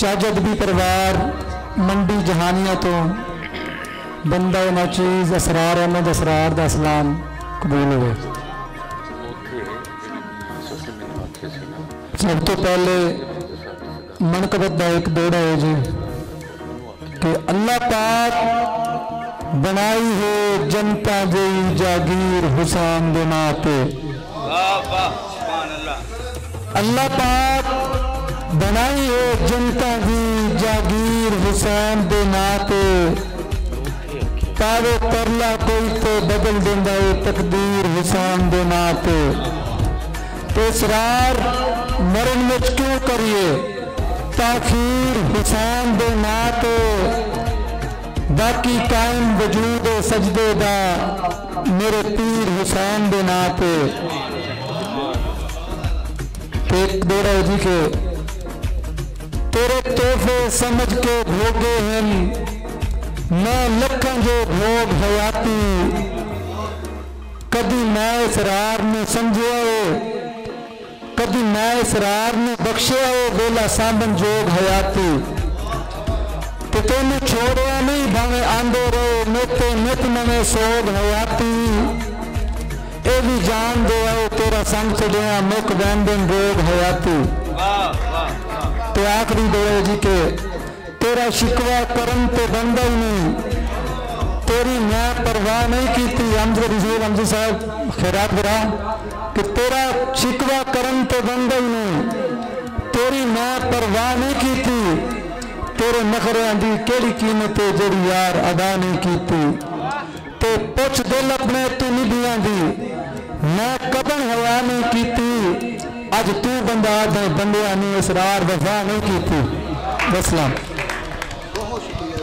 चज अदबी परवार मंडी जहानिया तो बंदा नाचीज इसरार अहमद इसरार दा सलाम कबूल हो। सब तो पहले मनकबत का एक दौड़ा है जी कि अल्लाह पाक बनाई है जनता जई जागीर हुसैन दे नाते। अल्लाह पाक बनाई है जनता की जागीर हुसैन दे नाते। पावे परला कोई तो बदल देंदा है तकदीर हुसैन दे नाते। तो इसरार मरण में क्यों करिए ताखीर हुसैन दे नाते। बाकी कायम वजूद सजदे दा मेरे पीर हुसैन दे नाते। एक दौरा जी के तेरे तोहफे समझ के भोगे हैं मैं लखन जो भोग हयाती। कभी मैं इसरार ने समझे कभी मैं इसरार ने बख्शे वेला सामन जोग हयाती। तो तेन छोड़िया नहीं भावे आंदे रहो मेते नित नवे सोग हयाती। ए भी जान दे आओ तेरा संग चढ़िया मुख बैंदन रोग हयाती। तो आखिरी दौरे जी के तेरा शिकवा करम तो बंदा ही नहीं तेरी मैं परवाह नहीं की थी। हमद साहब खैरात गिरा कि तेरा शिकवा करम तो बंदा ही नहीं तेरी मैं परवाह नहीं की थी। तेरे नखरियां दी केड़ी कीमत है जेड़ी यार अदा नहीं की थी। तो पुछ दिल अपने तू निभियां दी मैं कदम हवा नहीं की थी। अज तू बंदा दे बंदियां ने इसरार वफा नहीं की थी। बसलाम। बहुत शुक्रिया।